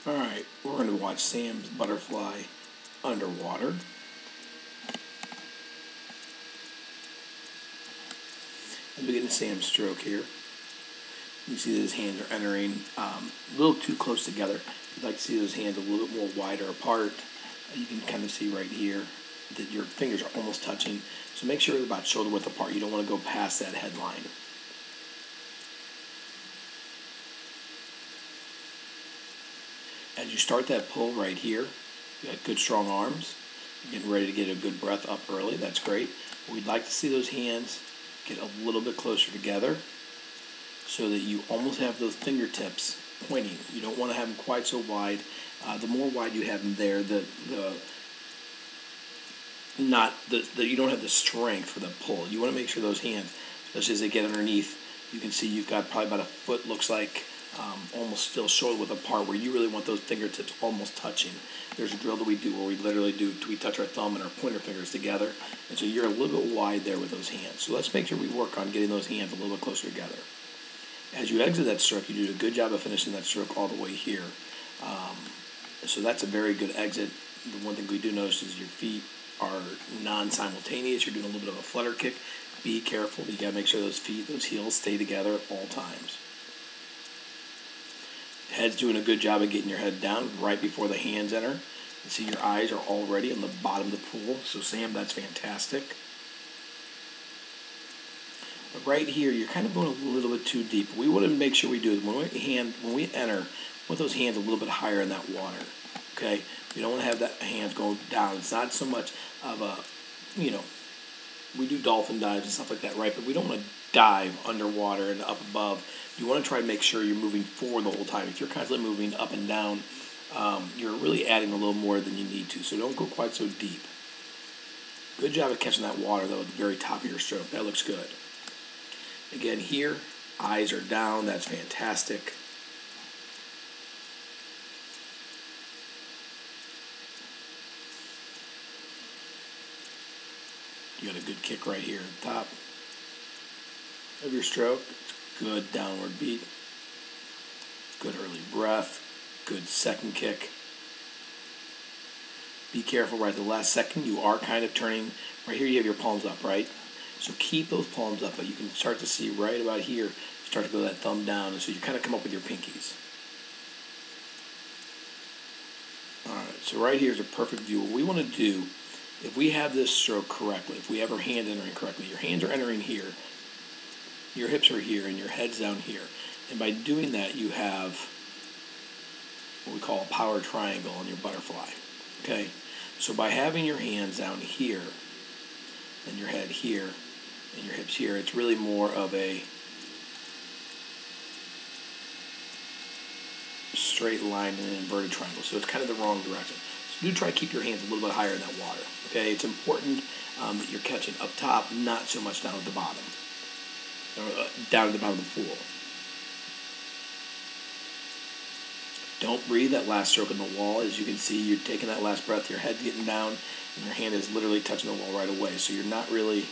Alright, we're going to watch Sam's butterfly underwater. As we get into Sam's stroke here, you see that his hands are entering a little too close together. You'd like to see those hands a little bit more wider apart. You can kind of see right here that your fingers are almost touching. So make sure they're about shoulder width apart. You don't want to go past that headline. As you start that pull right here, you got good strong arms. You're getting ready to get a good breath up early. That's great. We'd like to see those hands get a little bit closer together so that you almost have those fingertips pointing. You don't want to have them quite so wide. The more wide you have them there, you don't have the strength for the pull. You want to make sure those hands, especially as they get underneath, you can see you've got probably about a foot, looks like, almost still shoulder width apart, where you really want those fingertips almost touching. There's a drill that we do where we literally we touch our thumb and our pointer fingers together, and so you're a little bit wide there with those hands. So let's make sure we work on getting those hands a little bit closer together. As you exit that stroke, you do a good job of finishing that stroke all the way here. So that's a very good exit. The one thing we do notice is your feet are non-simultaneous. You're doing a little bit of a flutter kick. Be careful. You got to make sure those feet, those heels stay together at all times. Head's doing a good job of getting your head down right before the hands enter. You see your eyes are already on the bottom of the pool. So Sam, that's fantastic. But right here, you're kind of going a little bit too deep. What we want to make sure we do is when we enter, put those hands a little bit higher in that water. Okay? We don't want to have that hands go down. It's not so much of a, we do dolphin dives and stuff like that, right? But we don't want to dive underwater and up above. You want to try to make sure you're moving forward the whole time. If you're constantly moving up and down, you're really adding a little more than you need to. So don't go quite so deep. Good job of catching that water, though, at the very top of your stroke. That looks good. Again, here, eyes are down. That's fantastic. You got a good kick right here at the top of your stroke. Good downward beat. Good early breath. Good second kick. Be careful right at the last second. You are kind of turning. Right here you have your palms up, right? So keep those palms up, but you can start to see right about here, start to go that thumb down, and so you kind of come up with your pinkies. Alright, so right here is a perfect view. What we want to do, if we have this stroke correctly, if we have our hand entering correctly, your hands are entering here, your hips are here, and your head's down here. And by doing that, you have what we call a power triangle on your butterfly. Okay? So by having your hands down here, and your head here, and your hips here, it's really more of a straight line and an inverted triangle. So it's kind of the wrong direction. So do try to keep your hands a little bit higher in that water. Okay? It's important that you're catching up top, not so much down at the bottom. Or down at the bottom of the pool. Don't breathe that last stroke in the wall. As you can see, you're taking that last breath, your head's getting down, and your hand is literally touching the wall right away. So you're not really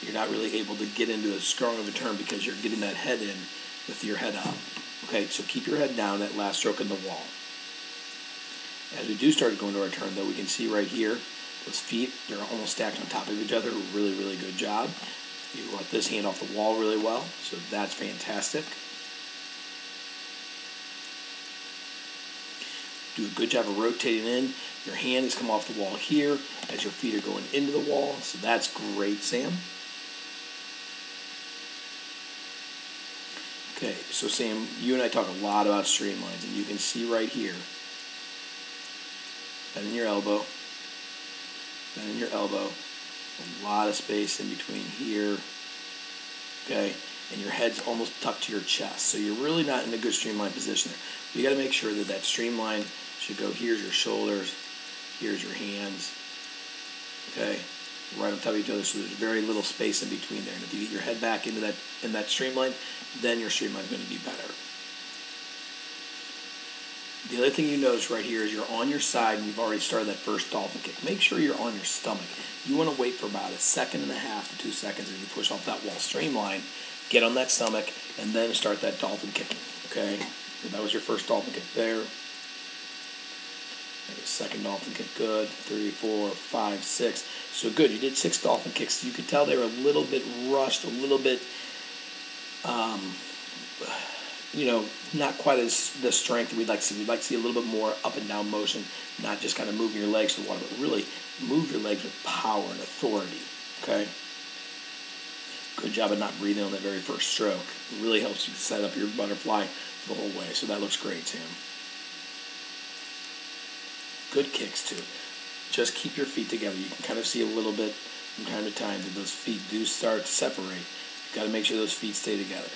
able to get into as strong of a turn because you're getting that head in with your head up. Okay, so keep your head down, that last stroke in the wall. As we do start going to our turn, though, we can see right here, those feet, they're almost stacked on top of each other. Really, really good job. You want this hand off the wall really well, so that's fantastic. Do a good job of rotating in. Your hand has come off the wall here as your feet are going into the wall, so that's great, Sam. Okay, so Sam, you and I talk a lot about streamlines, and you can see right here, bend in your elbow, bend in your elbow, a lot of space in between here, okay, and your head's almost tucked to your chest, so you're really not in a good streamline position there. You got to make sure that that streamline should go, here's your shoulders, here's your hands, okay, right on top of each other, so there's very little space in between there. And if you get your head back into that streamline, then your streamline's going to be better. The other thing you notice right here is you're on your side and you've already started that first dolphin kick. Make sure you're on your stomach. You want to wait for about 1.5 seconds to 2 seconds as you push off that wall streamline, get on that stomach, and then start that dolphin kicking, okay? So that was your first dolphin kick there. Maybe a second dolphin kick, good. 3, 4, 5, 6. So good. You did 6 dolphin kicks. You could tell they were a little bit rushed, a little bit, not quite as the strength that we'd like to see. We'd like to see a little bit more up and down motion, not just kind of moving your legs to the water, but really move your legs with power and authority. Okay? Good job of not breathing on that very first stroke. It really helps you set up your butterfly the whole way. So that looks great, Sam. Good kicks, too. Just keep your feet together. You can kind of see a little bit from time to time that those feet do start to separate. You've got to make sure those feet stay together.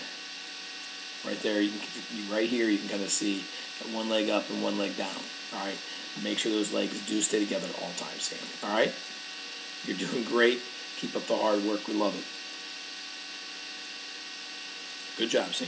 Right there, right here, you can kind of see that one leg up and one leg down. All right? Make sure those legs do stay together at all times, Sam. All right? You're doing great. Keep up the hard work. We love it. Good job, Sam.